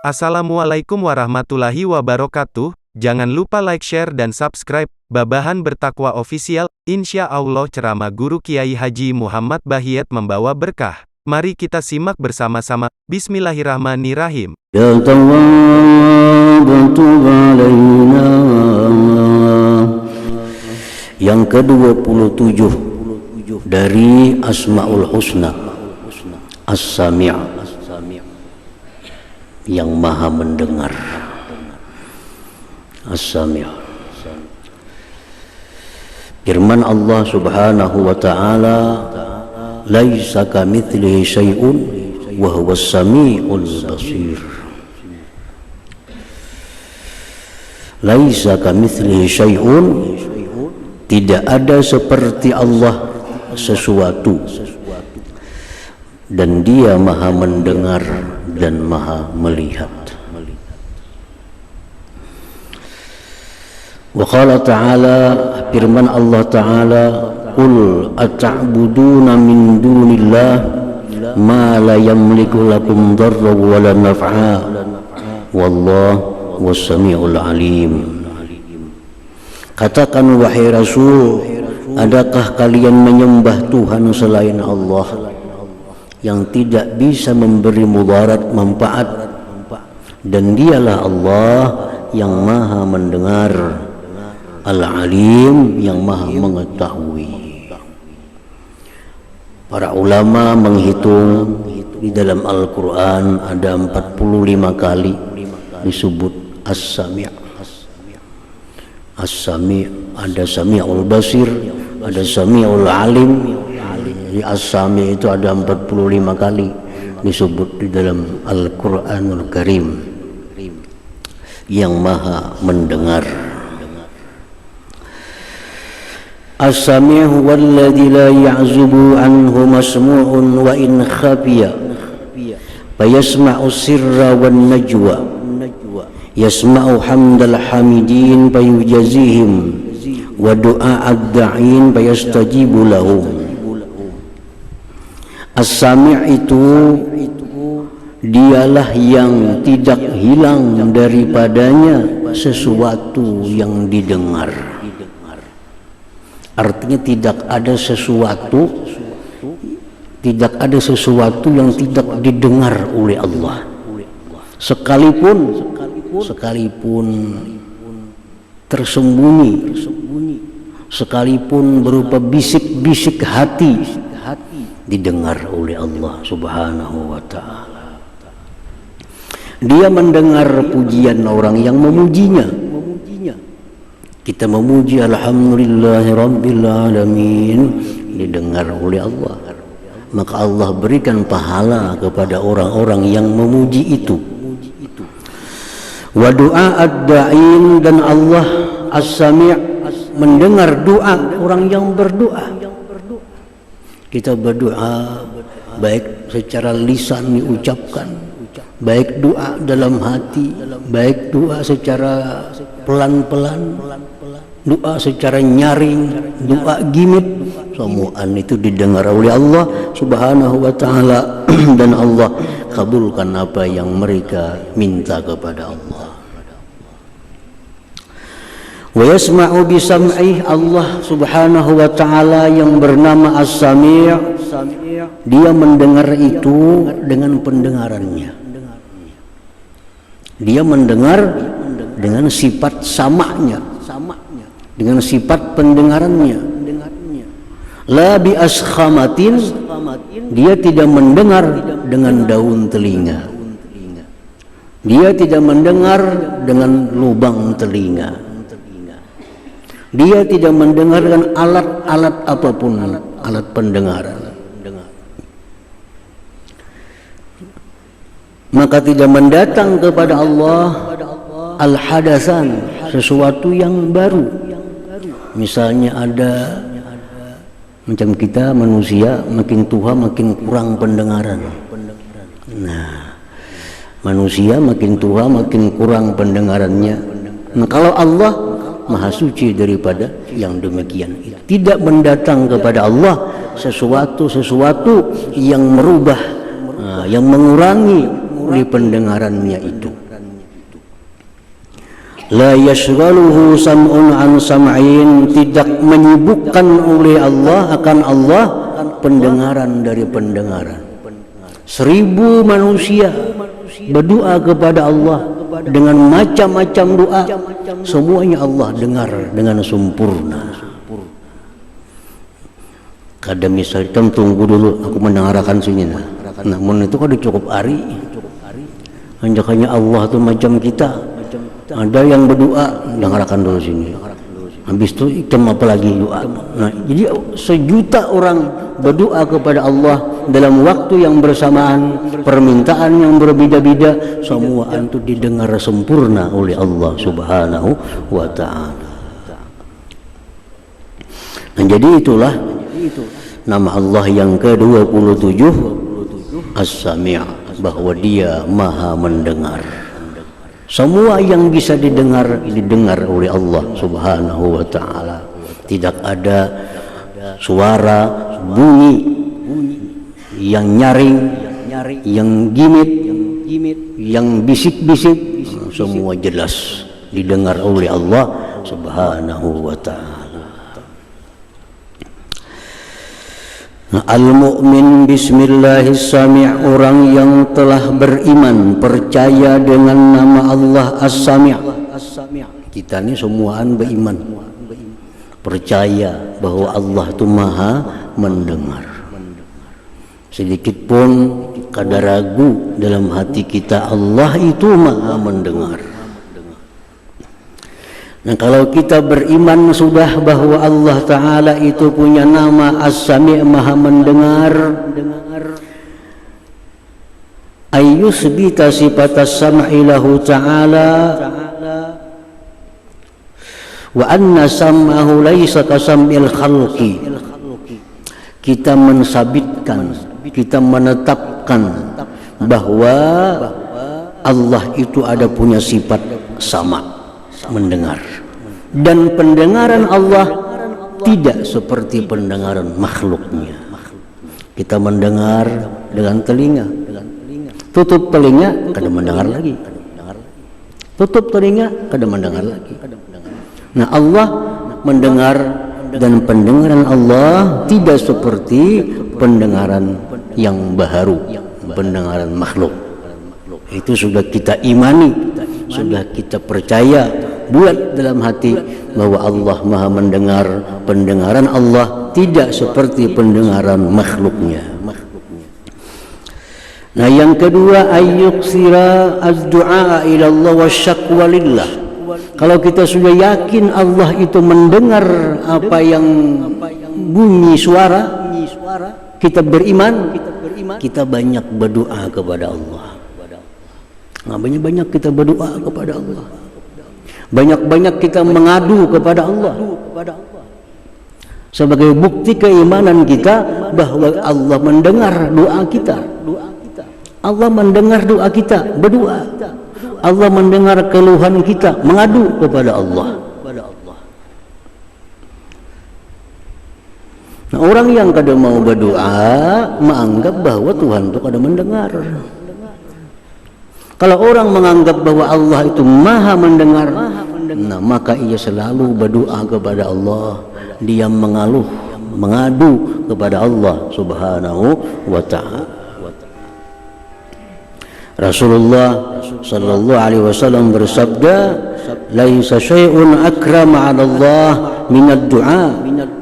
Assalamualaikum warahmatullahi wabarakatuh. Jangan lupa like, share dan subscribe Babahan Bertakwa Official. Insya Allah ceramah Guru Kiai Haji Muhammad Bahiyat membawa berkah. Mari kita simak bersama-sama. Bismillahirrahmanirrahim. Ya tawabtu alaina. Yang ke-27 dari Asmaul Husna, As-Sami', yang maha mendengar. As-Sami'. Firman Allah Subhanahu wa ta'ala, laisa kamitslihi syai'un wa huwas sami'ul basir. Laisa kamitslihi syai'un, tidak ada seperti Allah sesuatu, dan Dia maha mendengar dan maha melihat. Wa qala ta'ala, firman Allah ta'ala, qul ata'buduna min dunillah ma la yamliku lakum darran wa la naf'a wallahu was-sami'ul alim. Katakan wahai Rasul, adakah kalian menyembah Tuhan selain Allah yang tidak bisa memberi mudarat manfaat, dan Dialah Allah yang maha mendengar, Al-Alim, yang maha mengetahui. Para ulama menghitung di dalam Al-Quran ada 45 kali disebut As-Sami'. As-Sami', ada Sami'ul Basir, ada Sami'ul Alim. Di As-Sami' itu ada 45 kali disebut di dalam Al-Quranul Karim, yang maha mendengar. As-Sami' huwa alladhi la ya'zubu anhu masmu'un wa in khafiya fayasma'u sirra wan najwa, yasma'u hamdal hamidin fayujazihim wa du'a'ad da'in fayastajibu lahum. As-Sami' itu Dialah yang tidak hilang daripadanya sesuatu yang didengar. Artinya tidak ada sesuatu yang tidak didengar oleh Allah. Sekalipun tersembunyi, sekalipun berupa bisik-bisik hati, didengar oleh Allah Subhanahu wa ta'ala. Dia mendengar pujian orang yang memujinya. Kita memuji alhamdulillahi rabbil alamin, didengar oleh Allah. Maka Allah berikan pahala kepada orang-orang yang memuji itu. Wa du'a'ad da'in, dan Allah As-Sami' mendengar doa orang yang berdoa. Kita berdoa, baik secara lisan diucapkan, baik doa dalam hati, baik doa secara pelan-pelan, doa secara nyaring, doa gimit, semuaan itu didengar oleh Allah Subhanahu wa ta'ala. Dan Allah kabulkan apa yang mereka minta kepada Allah. Wa yasma'u bisam'ih, Allah Subhanahu wa ta'ala yang bernama As-Sami', Dia mendengar itu dengan pendengarannya. Dia mendengar dengan sifat sama'nya, dengan sifat pendengarannya. La bi askhamatin, Dia tidak mendengar dengan daun telinga. Dia tidak mendengar dengan lubang telinga. Dia tidak mendengarkan alat-alat apapun, alat pendengaran. Maka tidak mendatang kepada Allah al-hadasan, sesuatu yang baru. Misalnya ada, macam kita manusia makin tua makin kurang pendengaran. Nah, manusia makin tua makin kurang pendengarannya. Nah, kalau Allah Maha suci daripada yang demikian. Tidak mendatang kepada Allah sesuatu yang merubah, yang mengurangi di pendengarannya itu. La yashghaluhu sam'un an sam'in, tidak menyibukkan oleh Allah akan Allah pendengaran dari pendengaran. 1000 manusia berdoa kepada Allah dengan macam-macam doa, semuanya Allah dengar dengan sempurna. Kada misalkan tunggu dulu aku mendengarkan sini namun itu kan cukup hari. Hanjaknya Allah tuh macam kita, ada yang berdoa dengarkan dulu sini, habis itu jam apa lagi doa. Nah, jadi 1.000.000 orang berdoa kepada Allah dalam waktu yang bersamaan, permintaan yang berbeda-beda, semua itu didengar sempurna oleh Allah Subhanahu wa ta'ala. Nah, jadi itulah nama Allah yang ke-27, As-Sami', bahwa dia maha mendengar. Semua yang bisa didengar oleh Allah Subhanahu wa ta'ala. Tidak ada suara, bunyi yang nyaring, yang gimit, yang bisik-bisik, semua jelas didengar oleh Allah Subhanahu wa ta'ala. Al-mu'min bismillahis-sami', orang yang telah beriman, percaya dengan nama Allah As-Sami'. Kita ini semuaan beriman, percaya bahwa Allah itu maha mendengar. Sedikit pun kada ragu dalam hati kita, Allah itu maha mendengar. Nah, kalau kita beriman sudah bahwa Allah Ta'ala itu punya nama As-Sami', maha mendengar, ayyusbita sifat as-sam'i lahu ta'ala wa anna sam'ahu laysa kasam'il khalqi. Kita mensabitkan, kita menetapkan bahwa Allah itu ada punya sifat sama, mendengar, dan pendengaran Allah tidak seperti pendengaran makhluknya. Kita mendengar dengan telinga, tutup telinga kada mendengar lagi, tutup telinga kada mendengar lagi. Nah, Allah mendengar, dan pendengaran Allah tidak seperti pendengaran yang baharu, pendengaran makhluk. Itu sudah kita imani, sudah kita percaya, buat dalam hati bahwa Allah maha mendengar. Pendengaran Allah tidak seperti pendengaran makhluknya. Nah, yang kedua, ayyuksira az-du'a ila Allah wa syakwa lillah. Kalau kita sudah yakin Allah itu mendengar apa yang bunyi suara, kita beriman, kita banyak berdoa kepada Allah. Nah, banyak-banyak kita berdoa kepada Allah, banyak-banyak kita mengadu kepada Allah, sebagai bukti keimanan kita bahwa Allah mendengar doa kita. Allah mendengar doa kita berdoa, Allah mendengar keluhan kita mengadu kepada Allah. Nah, orang yang kada mau berdoa menganggap bahwa Tuhan itu kada mendengar. Kalau orang menganggap bahwa Allah itu maha mendengar, nah maka ia selalu berdoa kepada Allah, dia mengeluh, mengadu kepada Allah Subhanahu wa ta'ala. Rasulullah sallallahu alaihi wasallam bersabda, laisa syai'un akram 'ala Allah minad du'a.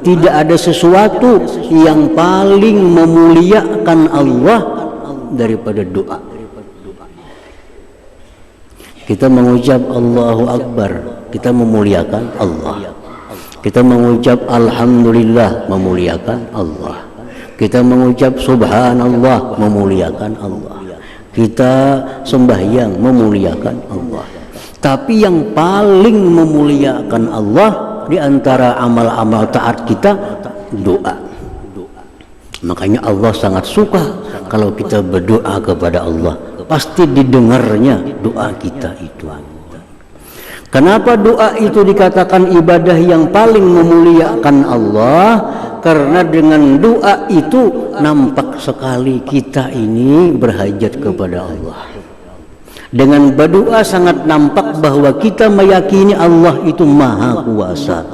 Tidak ada sesuatu yang paling memuliakan Allah daripada doa. Kita mengucap Allahu Akbar, kita memuliakan Allah. Kita mengucap Alhamdulillah, memuliakan Allah. Kita mengucap Subhanallah, memuliakan Allah. Kita sembahyang, memuliakan Allah. Tapi yang paling memuliakan Allah di antara amal-amal taat kita, doa. Makanya Allah sangat suka kalau kita berdoa kepada Allah, pasti didengarnya doa kita itu. Kenapa doa itu dikatakan ibadah yang paling memuliakan Allah? Karena dengan doa itu nampak sekali kita ini berhajat kepada Allah. Dengan berdoa sangat nampak bahwa kita meyakini Allah itu maha kuasa.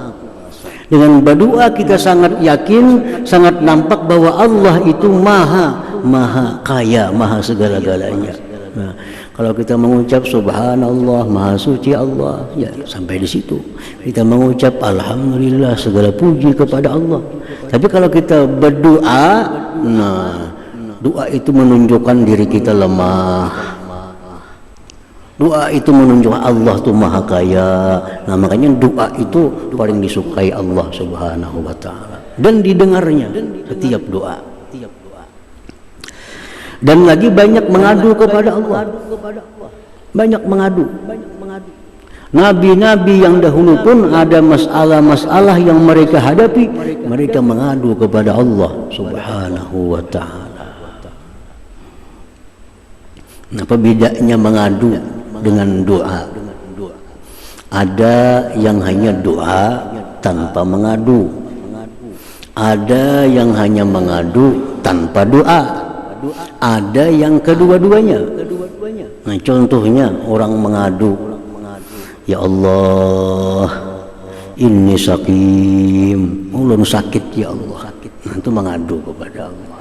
Dengan berdoa kita sangat yakin, sangat nampak bahwa Allah itu maha kaya, maha segala-galanya. Nah, kalau kita mengucap subhanallah, maha suci Allah, ya sampai di situ. Kita mengucap alhamdulillah, segala puji kepada Allah. Tapi kalau kita berdoa, nah doa itu menunjukkan diri kita lemah. Doa itu menunjukkan Allah itu maha kaya. Nah makanya doa itu paling disukai Allah subhanahu wa ta'ala, dan didengarnya setiap doa. Dan lagi banyak mengadu kepada Allah. Banyak mengadu. Nabi-nabi yang dahulu pun ada masalah-masalah yang mereka hadapi, mereka mengadu kepada Allah subhanahu wa ta'ala. Apa bedanya mengadu dengan doa? Ada yang hanya doa tanpa mengadu, ada yang hanya mengadu tanpa doa, ada yang kedua-duanya. Nah contohnya orang mengadu, ya Allah ini sakim, ulun sakit ya Allah. Nah itu mengadu kepada Allah.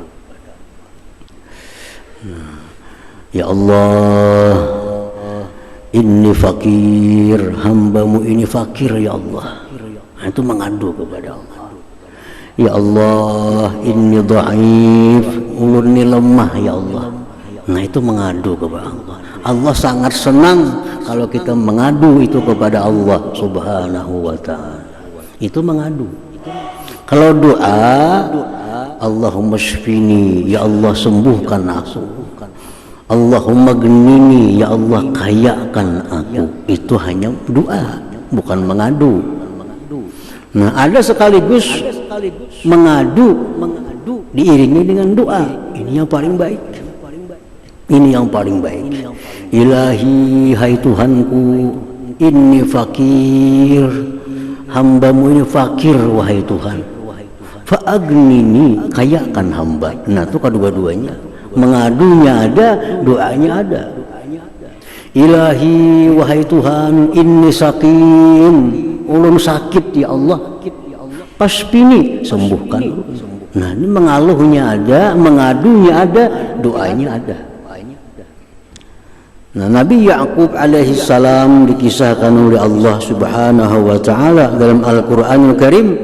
Nah, ya Allah inni fakir, hambamu ini fakir ya Allah. Nah, itu mengadu kepada Allah. Ya Allah inni dhaif, ulun ini lemah ya Allah. Nah itu mengadu kepada Allah. Allah sangat senang kalau kita mengadu itu kepada Allah subhanahu wa ta'ala. Itu mengadu. Kalau doa, Allahumma shfini, ya Allah sembuhkan aku. Allahumma gnini, ya Allah kayakan aku. Itu hanya doa, bukan mengadu. Nah ada sekaligus mengadu diiringi dengan doa. Ini yang paling baik. Ini yang paling baik. Ilahi, hai Tuhanku, inni fakir, hambamu ini fakir wahai Tuhan. Fa'agnini, kayakan hamba. Nah itu kedua-duanya. Mengadunya ada, doanya ada. Ilahi, wahai Tuhan, inni sakim, ulun sakit ya Allah. Pasbini, sembuhkan. Nah ini mengaluhnya ada, mengadunya ada, doanya ada. Nah Nabi Ya'qub alaihi salam dikisahkan oleh Allah subhanahu wa ta'ala dalam Al-Quranul Karim,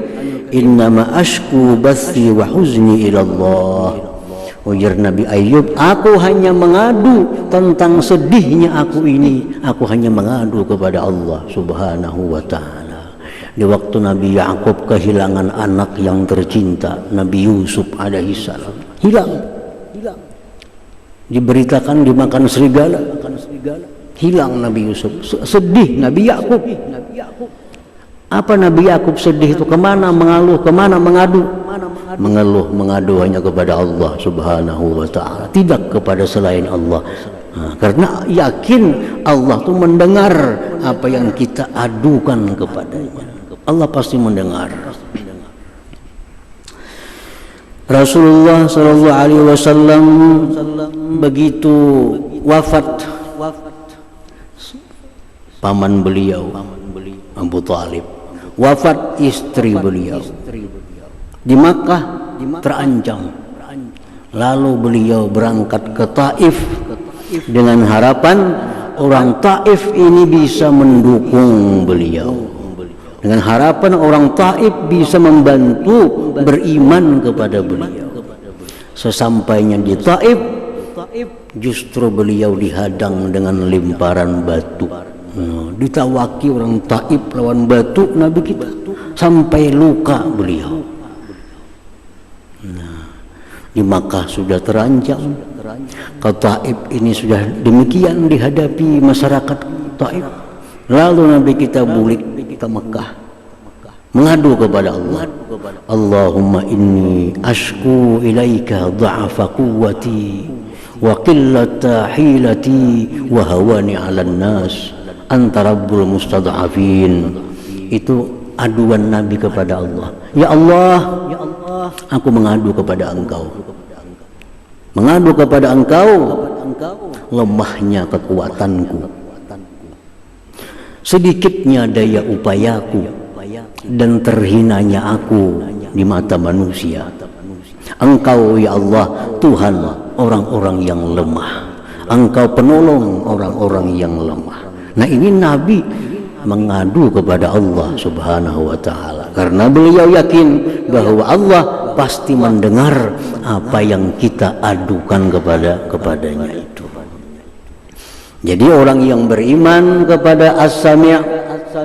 innama ashku bathi wa huzni ilallah. Ujar Nabi Ayub, aku hanya mengadu tentang sedihnya aku ini, aku hanya mengadu kepada Allah subhanahu wa ta'ala. Di waktu Nabi Ya'qub kehilangan anak yang tercinta, Nabi Yusuf alaihi salam, hilang. Diberitakan dimakan serigala, hilang Nabi Yusuf. Sedih Nabi Ya'qub. Apa Nabi Ya'qub sedih itu? Kemana mengeluh, kemana mengadu? Mengeluh, mengadu hanya kepada Allah subhanahu wa ta'ala, tidak kepada selain Allah. Nah, karena yakin Allah itu mendengar apa yang kita adukan kepadanya. Allah pasti mendengar. Rasulullah sallallahu alaihi wasallam begitu wafat paman beliau Abu Thalib, wafat istri beliau di Makkah, terancam. Lalu beliau berangkat ke Taif dengan harapan orang Taif ini bisa mendukung beliau, dengan harapan orang Taif bisa membantu beriman kepada beliau. Sesampainya di Taif, justru beliau dihadang dengan lemparan batu. Ditawaki orang Taif lawan batu Nabi kita, sampai luka beliau. Di Makkah sudah terancam, ke Taif ini sudah demikian dihadapi masyarakat Taif. Lalu Nabi kita bulik ke Makkah, mengadu kepada Allah. Allahumma inni ashku ilaika dha'fa quwwati wa qillata hilati wa hawani 'alan nas anta rabbul mustad'afin. Itu aduan Nabi kepada Allah. Ya Allah, aku mengadu kepada Engkau. Mengadu kepada Engkau lemahnya kekuatanku, sedikitnya daya upayaku, dan terhinanya aku di mata manusia. Engkau ya Allah Tuhan orang-orang yang lemah, Engkau penolong orang-orang yang lemah. Nah ini Nabi mengadu kepada Allah Subhanahu wa ta'ala karena beliau yakin bahwa Allah pasti mendengar apa yang kita adukan kepadanya itu. Jadi orang yang beriman kepada As-Sami'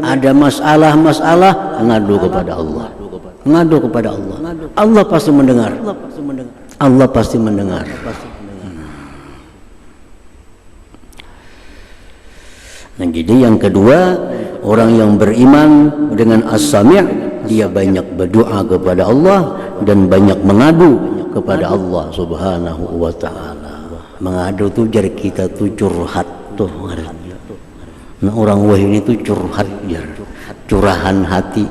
ada masalah-masalah ngadu kepada Allah, ngadu kepada Allah. Allah pasti mendengar, Allah pasti mendengar. Nah, jadi yang kedua, orang yang beriman dengan As-Sami', dia banyak berdoa kepada Allah dan banyak mengadu kepada Allah Subhanahu wa ta'ala. Mengadu tuh jadi kita tuh curhat tuh. Nah, orang wah ini tuh curhat jar, curahan hati.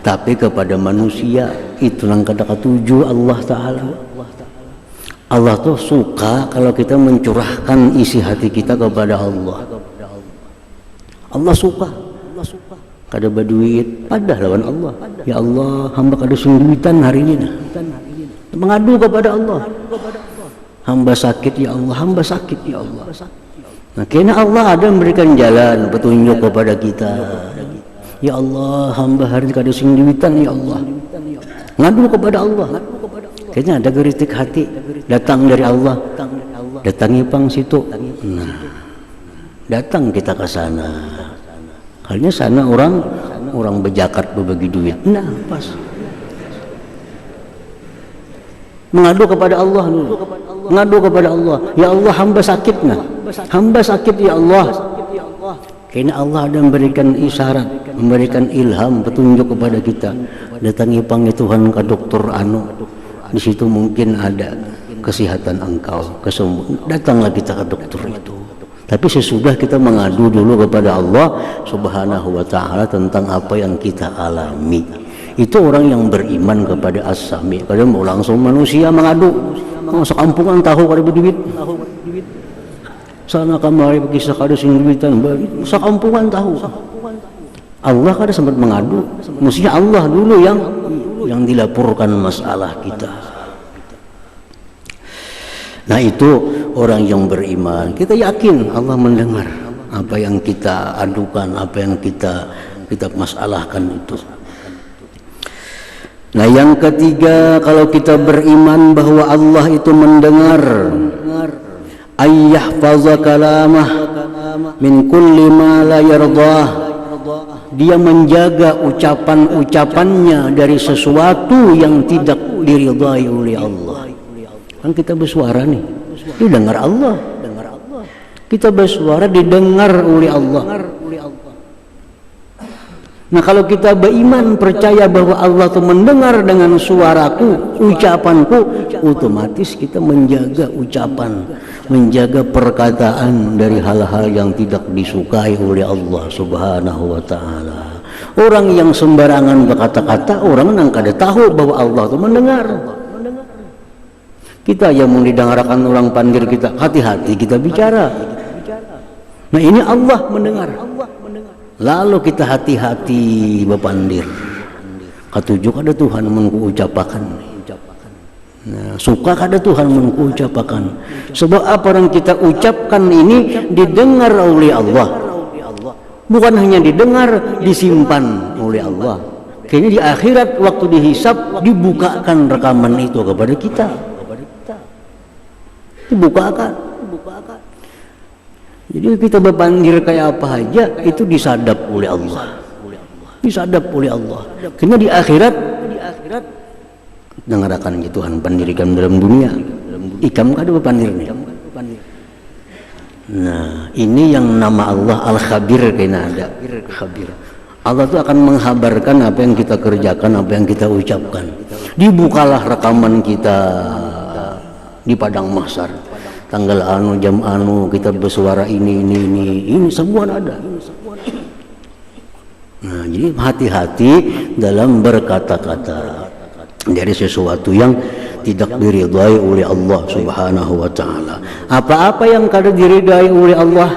Tapi kepada manusia itu yang kata tujuh Allah Ta'ala. Allah tuh suka kalau kita mencurahkan isi hati kita kepada Allah. Allah suka. Kada berduit padah lawan Allah. Ya Allah, hamba kada sungguhitan hari ini. Mengadu kepada Allah. Hamba sakit ya Allah, hamba sakit ya Allah. Nah, kena Allah ada memberikan jalan petunjuk kepada kita. Ya Allah, hamba hari ini kada sungguhitan ya Allah. Ngadu kepada Allah. Kayaknya ada geritik hati datang dari Allah. Datangi pang situ. Nah, datang kita ke sana. Kalinya sana orang berjakat berbagi duit. Nah, pas. Mengadu kepada Allah dulu. Mengadu kepada Allah. Ya Allah, hamba sakit nah. Hamba sakit ya Allah. Karena Allah ada memberikan isyarat, memberikan ilham, petunjuk kepada kita. Datangi panggil Tuhan ke dokter anu. Di situ mungkin ada kesehatan engkau, kesembuhan. Datanglah kita ke dokter itu. Tapi sesudah kita mengadu dulu kepada Allah Subhanahu wa ta'ala tentang apa yang kita alami. Itu orang yang beriman kepada As-Sami'. Kadang mau langsung manusia mengadu. Sekampungan tahu kada berduit. Sana kamari bagi sakada sing duitan. Sekampungan tahu. Allah kada sempat mengadu. Mestinya Allah dulu yang dilaporkan masalah kita. Nah itu orang yang beriman. Kita yakin Allah mendengar apa yang kita adukan, apa yang kita masalahkan itu. Nah yang ketiga, kalau kita beriman bahwa Allah itu mendengar, ayyahfaza kalamah min kulli ma la yardah, dia menjaga ucapan-ucapannya dari sesuatu yang tidak diridhai oleh Allah. Kan kita bersuara nih, didengar Allah. Kita bersuara didengar oleh Allah. Nah kalau kita beriman percaya bahwa Allah itu mendengar dengan suaraku, ucapanku, otomatis kita menjaga ucapan, menjaga perkataan dari hal-hal yang tidak disukai oleh Allah Subhanahu wa ta'ala. Orang yang sembarangan berkata-kata, orang yang kada tahu bahwa Allah itu mendengar. Kita yang mau didengarkan orang panggil kita, hati-hati kita bicara. Nah ini Allah mendengar. Lalu kita hati-hati bepandir. Ketujuh ada Tuhan menku ucapakan. Nah, suka kada Tuhan menku ucapakan. Sebab apa yang kita ucapkan ini didengar oleh Allah. Bukan hanya didengar, disimpan oleh Allah. Kayaknya di akhirat waktu dihisab dibukakan rekaman itu kepada kita. Dibukakan. Jadi kita berpanggil kayak apa aja itu disadap oleh Allah. Disadap oleh Allah. Karena di akhirat dengarkan Tuhan pandirikan dalam dunia. Ikam kada berpandir nih. Nah, ini yang nama Allah Al-Khabir kena ada. Khabir. Allah itu akan menghabarkan apa yang kita kerjakan, apa yang kita ucapkan. Dibukalah rekaman kita di padang mahsyar. Tanggal anu, jam anu, kita bersuara ini semua ada. Nah, jadi hati-hati dalam berkata-kata dari sesuatu yang tidak diridai oleh Allah Subhanahu wa taala. Apa-apa yang kada diridai oleh Allah,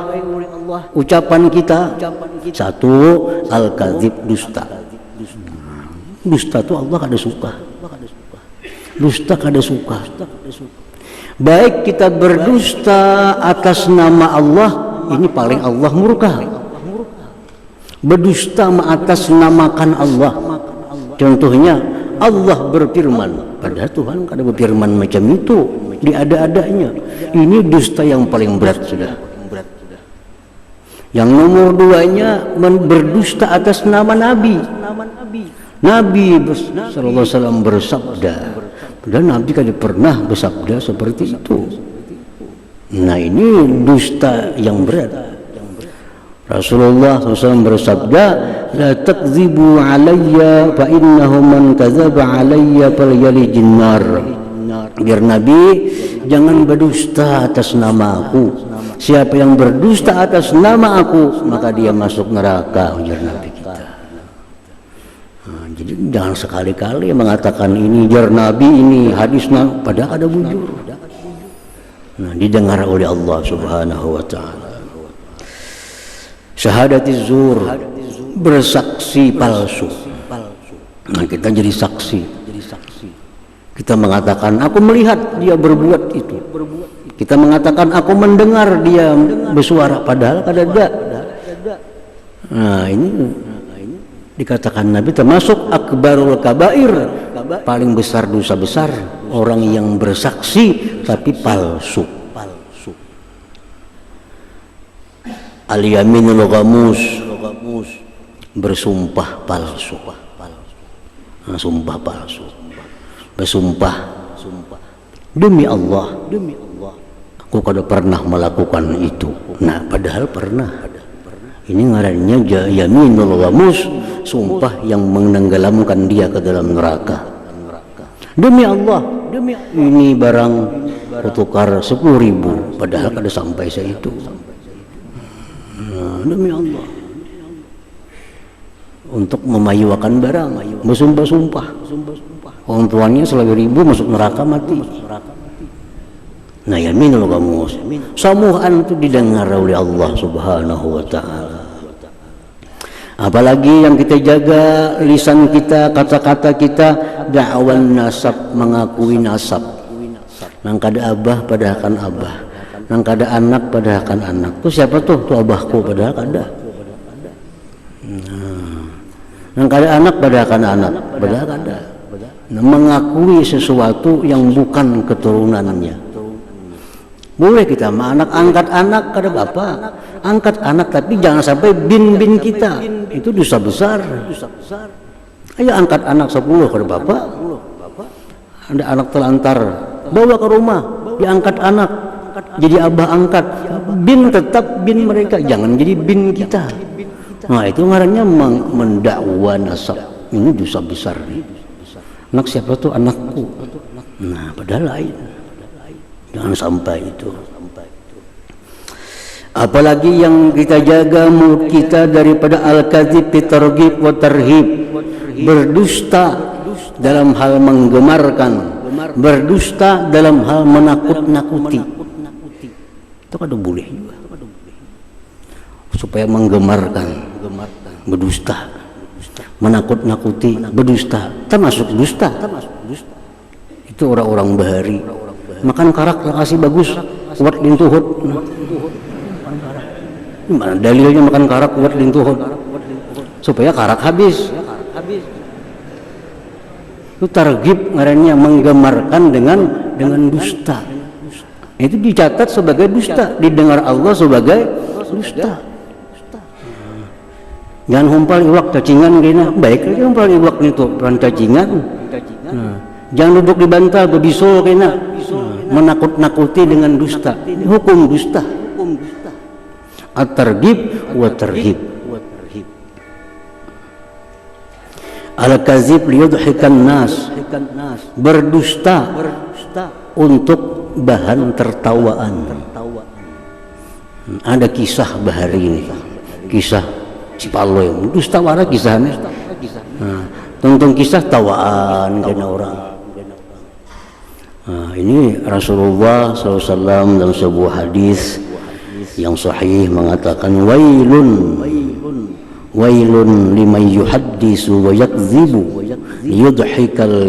ucapan kita, satu, al-kadzib, dusta. Dusta itu Allah kada suka. Dusta kada suka. Baik kita berdusta atas nama Allah, ini paling Allah murka. Berdusta atas namakan Allah. Contohnya Allah berfirman, padahal Tuhan kada berfirman macam itu, diada-adanya. Ini dusta yang paling berat sudah. Yang nomor duanya berdusta atas nama Nabi. Nabi sallallahu alaihi wasallam bersabda, dan Nabi kada pernah bersabda seperti itu. Nah, ini dusta yang berat. Rasulullah SAW bersabda, la takdzibu alayya fa innahu man kadzaba alayya falyalijin nar. Biar Nabi jangan berdusta atas nama aku. Siapa yang berdusta atas nama aku, maka dia masuk neraka, ujar Nabi kita. Nah, jadi jangan sekali-kali mengatakan ini jar Nabi, ini hadis Nabi, padahal ada bujur. Nah, didengar oleh Allah Subhanahu wa taala. Syahadatiz zur, bersaksi palsu. Nah, kita jadi saksi. Kita mengatakan aku melihat dia berbuat itu. Kita mengatakan aku mendengar dia bersuara, padahal kada ada. Nah, ini dikatakan Nabi termasuk akbarul kabair, paling besar dosa besar, orang yang bersaksi tapi palsu. Al-yaminul ghamus, bersumpah palsu. Nah, sumpah palsu. Bersumpah demi Allah, aku kada pernah melakukan itu. Nah, padahal pernah. Ini ngarannya yaminul ghamus, sumpah yang menenggelamkan dia ke dalam neraka. Demi Allah, ini barang kutukar 10.000, padahal kada sampai seitu. Nah, demi Allah, untuk memajukan barang, bersumpah-sumpah. Orang tuanya 1.000 masuk neraka mati. Nah, yaminul ghamus, samuhan itu didengar oleh Allah Subhanahu wa taala. Apalagi yang kita jaga lisan kita, kata-kata kita, da'wan nasab, mengakui nasab. Nang kada abah padahal kan abah, nang kada anak padahal kan anak. Tuh siapa tuh? Tuh abahku padahal kada. Nang kada anak padahal kan anak, padahal kada. Nah, mengakui sesuatu yang bukan keturunannya. Boleh kita anak angkat anak kada apa, angkat anak, tapi jangan sampai bin kita, itu dosa besar. Ayo angkat anak 10 kada apa, ada anak telantar, bawa ke rumah, diangkat anak, jadi abah angkat, bin tetap bin mereka, jangan jadi bin kita. Nah, itu ngarannya mendakwa nasab, ini dosa besar nih. Anak siapa tuh? Anakku. Nah, padahal lain. Jangan sampai itu. Apalagi yang kita jaga mulut kita daripada al-kadzib, targhib wa tarhib. Berdusta dalam hal menggemarkan, berdusta dalam hal menakut-nakuti. Itu kada boleh juga. Supaya menggemarkan, berdusta. Menakut-nakuti, berdusta, termasuk dusta. Itu orang-orang bahari makan karak yang kasih bagus, kuat lintuhut. Mana dalilnya makan karak kuat lintuhut? Supaya karak habis. Itu targhib ngarannya, menggemarkan dengan dusta. Itu dicatat sebagai dusta, didengar Allah sebagai dusta. Jangan humpal iwak cacingan gini, baik lagi humpal iwak itu peran cacingan. Nah, jangan duduk di bantal bebisul kena, menakut-nakuti dengan dusta. Ini hukum dusta. At-targhib wa tarhib. Al-kadzib liyudhikan nas, berdusta untuk bahan tertawaan. Ada kisah bahari ini, kisah Cipaloy, dusta wara kisahnya. Nah, tonton kisah tawaan kena orang. Ini Rasulullah SAW dalam sebuah hadis yang sahih mengatakan wailun liman yuhaddisu wa yakdzibu liyudhikal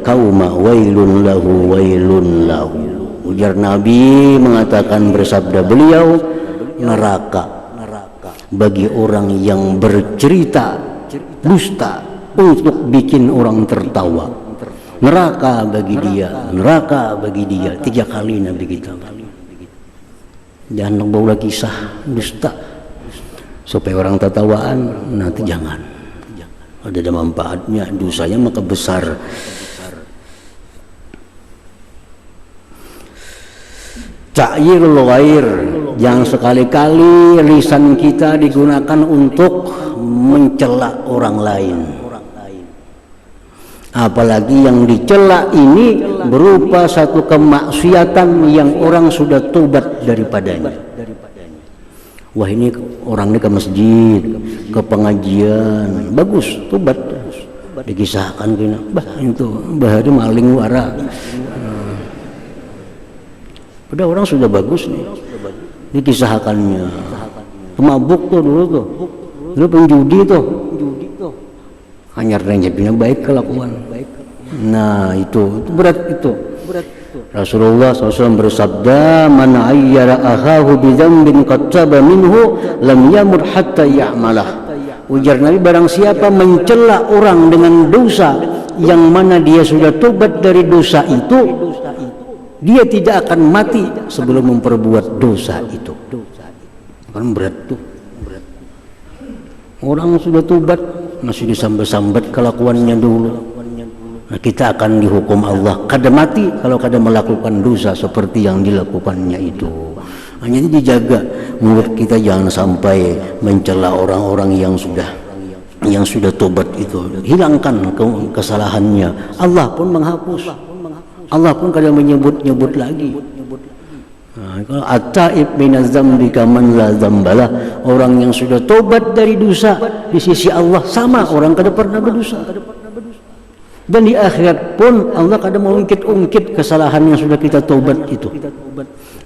qauma wailun lahu. Ujar Nabi mengatakan, bersabda beliau, neraka bagi orang yang bercerita dusta untuk bikin orang tertawa. Neraka bagi dia 3 kali Nabi kita. Jangan bawa kisah dusta supaya orang tertawaan, nanti jangan. Ada manfaatnya, dosanya maka besar. Ta'yirul ghair, jangan sekali-kali lisan kita digunakan untuk mencela orang lain. Apalagi yang dicela ini berupa satu kemaksiatan yang orang sudah tobat daripadanya. Wah, ini orang ini ke masjid, ke pengajian, bagus, tobat. Dikisahkan kena, itu bahari maling wara. Udah orang sudah bagus nih, dikisahkannya. Pemabuk tuh dulu penjudi tuh. Hanya renjepnya baik kelakuan. Nah itu berat itu. Rasulullah SAW bersabda, man ayyara akhahu bidzambin qad taba minhu lam yamut hatta ya'malah. Ujar Nabi, barang siapa mencela orang dengan dosa yang mana dia sudah tobat dari dosa itu, dia tidak akan mati sebelum memperbuat dosa itu. Kan berat tuh. Orang sudah tobat masih disambat-sambat kelakuannya dulu. Nah, kita akan dihukum Allah kada mati kalau kada melakukan dosa seperti yang dilakukannya itu. Hanya dijaga mulut kita jangan sampai mencela orang-orang yang sudah tobat itu. Hilangkan kesalahannya. Allah pun menghapus. Allah pun kada menyebut-nyebut lagi. Kalau at-taib minaz dzambi kaman la dzambalah, orang yang sudah tobat dari dosa di sisi Allah sama orang kada pernah berdosa. Dan di akhirat pun Allah kadang mau ungkit-ungkit kesalahan yang sudah kita tobat itu.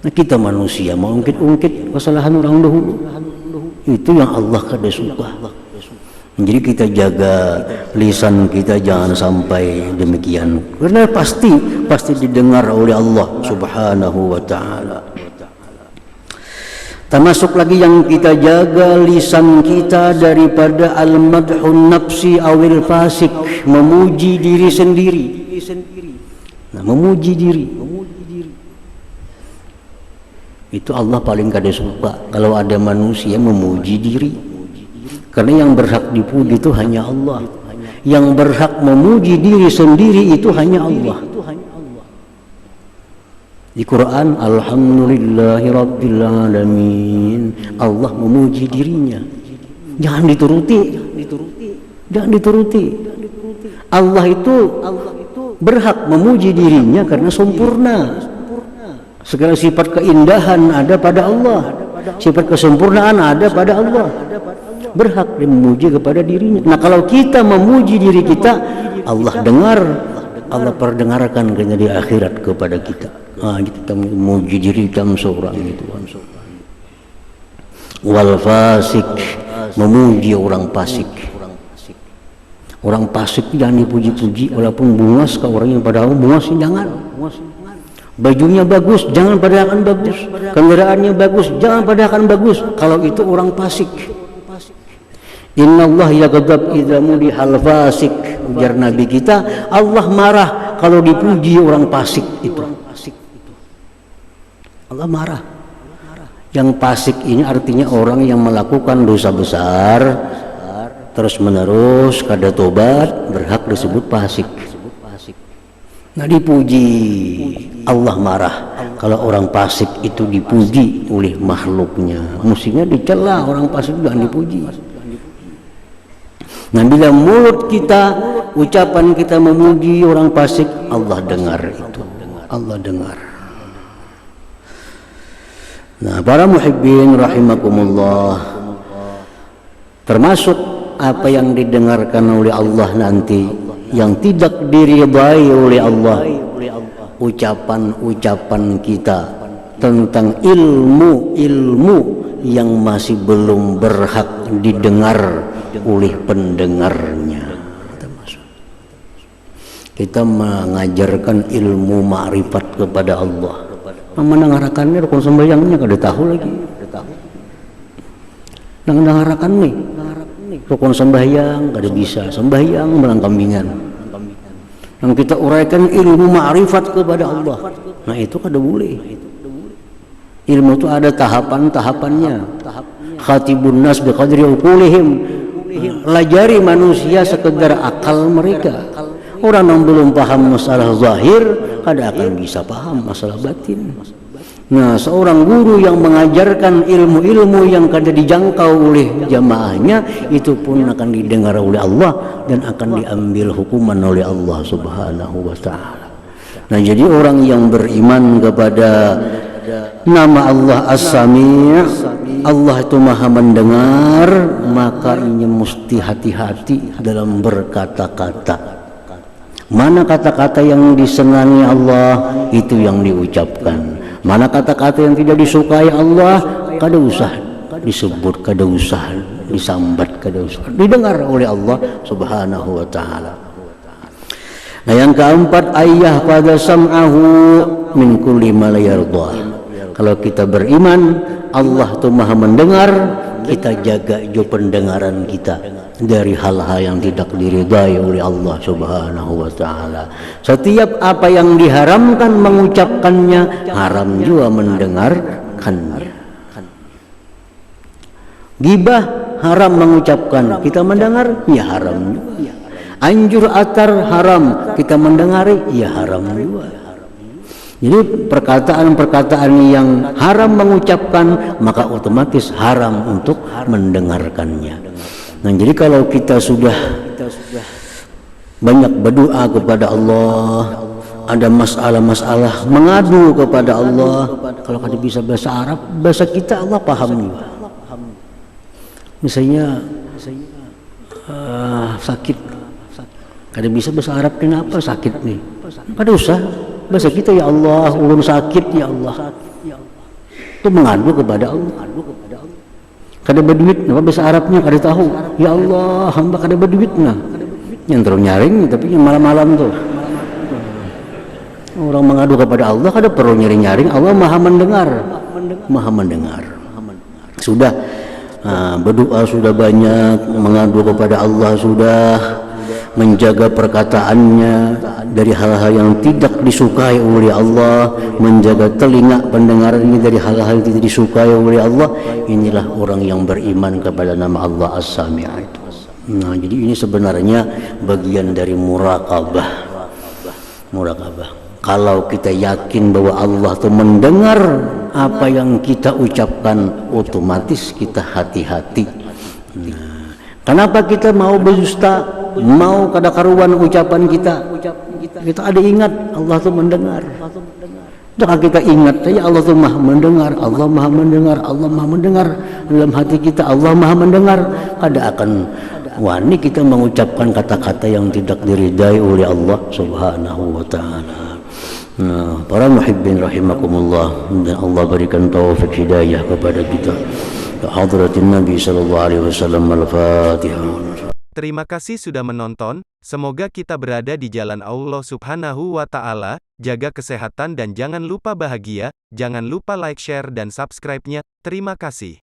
Nah, kita manusia mau ungkit-ungkit kesalahan orang dahulu. Itu yang Allah kada suka. Jadi kita jaga lisan kita jangan sampai demikian. Karena pasti didengar oleh Allah Subhanahu wa taala. Termasuk lagi yang kita jaga lisan kita daripada al-madhun nafsi awil fasik, memuji diri sendiri. Nah, memuji diri itu Allah paling kada suka kalau ada manusia memuji diri. Karena yang berhak dipuji itu hanya Allah. Yang berhak memuji diri sendiri itu hanya Allah. Di Quran, alhamdulillahi rabbil alamin, Allah memuji dirinya. Jangan dituruti. Allah itu berhak memuji dirinya karena sempurna. Segala sifat keindahan ada pada Allah. Sifat kesempurnaan ada pada Allah. Berhak memuji kepada dirinya. Nah, kalau kita memuji diri kita, Allah dengar, Allah perdengarkan di akhirat kepada kita. Kita memuji diri dalam seorang itu. Wal fasik, memuji orang fasik. Orang fasik jangan dipuji-puji, walaupun bungas ke orang yang padahal bungas jangan. Bajunya bagus, jangan padahal bagus. Kendaraannya bagus, jangan padahal bagus. Kalau itu orang fasik. Innallaha yaghdab idza mudihal fasik. Ujar Nabi kita, Allah marah kalau dipuji orang fasik itu. Allah marah. Yang fasik ini artinya orang yang melakukan dosa besar terus menerus kada tobat, berhak disebut fasik. Nah, dipuji, Allah marah kalau orang fasik itu dipuji oleh makhluknya. Mestinya dicela, orang fasik jangan dipuji. Nah, bila mulut kita, ucapan kita memuji orang fasik, Allah dengar itu. Allah dengar. Nah, para muhibbin rahimakumullah, termasuk apa yang didengarkan oleh Allah nanti yang tidak diridai oleh Allah, ucapan-ucapan kita tentang ilmu-ilmu yang masih belum berhak didengar oleh pendengarnya. Kita mengajarkan ilmu ma'rifat kepada Allah. Mendengarkannya rukun sembahyangnya kada tahu lagi. Mendengarkan nih rukun sembahyang kada bisa, sembahyang melangkambingan. Yang kita uraikan ilmu ma'rifat kepada Allah. Nah itu kada boleh. Ilmu itu ada tahapan-tahapannya. Khatibun nas biqadri uqulihim. Pelajari manusia sekedar akal mereka. Orang yang belum paham masalah zahir kada akan bisa paham masalah batin. Nah, seorang guru yang mengajarkan ilmu-ilmu yang kada dijangkau oleh jamaahnya, itu pun akan didengar oleh Allah dan akan diambil hukuman oleh Allah Subhanahu wa taala. Nah, jadi orang yang beriman kepada nama Allah As-Sami', Allah itu Maha mendengar, maka ini mesti hati-hati dalam berkata-kata. Mana kata-kata yang disenangi Allah, itu yang diucapkan. Mana kata-kata yang tidak disukai Allah, kada usah disebut, kada usah disambat, kada usah didengar oleh Allah Subhanahu wa taala. Nah, yang keempat, ayah pada sam'ahu min kulli ma la yarda. Kalau kita beriman Allah itu Maha mendengar, kita jaga jo pendengaran kita dari hal-hal yang tidak diridai oleh Allah Subhanahu wa taala. Setiap apa yang diharamkan mengucapkannya, haram juga mendengarkannya. Gibah haram mengucapkan, kita mendengar ya haram juga. Anjur atar haram, kita mendengar ya haram juga. Jadi perkataan-perkataan yang haram mengucapkan, maka otomatis haram untuk mendengarkannya. Nah, jadi kalau kita sudah banyak berdoa kepada Allah, ada masalah-masalah mengadu kepada Allah, kalau kada bisa bahasa Arab, bahasa kita Allah paham juga. Misalnya sakit, kada bisa bahasa Arab, kenapa sakit nih? Kada usah bahasa kita, ya Allah, ulun sakit ya Allah. Itu mengadu kepada Allah. Kada berduit, apa bahasa Arabnya kada tahu. Ya Allah, hamba kada berduit nah. Yang terus nyaring, tapi yang malam-malam tuh. Orang mengadu kepada Allah kada perlu nyaring-nyaring, Allah Maha mendengar. Maha mendengar. Sudah berdoa sudah banyak, mengadu kepada Allah sudah, menjaga perkataannya dari hal-hal yang tidak disukai oleh Allah, menjaga telinga pendengarannya dari hal-hal yang tidak disukai oleh Allah. Inilah orang yang beriman kepada nama Allah As-Sami' itu. Nah, jadi ini sebenarnya bagian dari muraqabah. Kalau kita yakin bahwa Allah itu mendengar apa yang kita ucapkan, otomatis kita hati-hati. Nah, kenapa kita mau berdusta? Mau kada karuan ucapan kita ada ingat Allah itu mendengar. Jangan kita ingat saja Allah itu Maha mendengar, Allah Maha mendengar, Allah Maha mendengar dalam hati kita, Allah Maha mendengar. Kada akan wani kita mengucapkan kata-kata yang tidak diridai oleh Allah Subhanahu wa taala. Nah, para muhibbin rahimakumullah, dan Allah berikan taufik hidayah kepada kita. Hadratin Nabi sallallahu alaihi wasallam. Al-Fatihah. Terima kasih sudah menonton, semoga kita berada di jalan Allah Subhanahu wa ta'ala, jaga kesehatan dan jangan lupa bahagia, jangan lupa like, share dan subscribe-nya, terima kasih.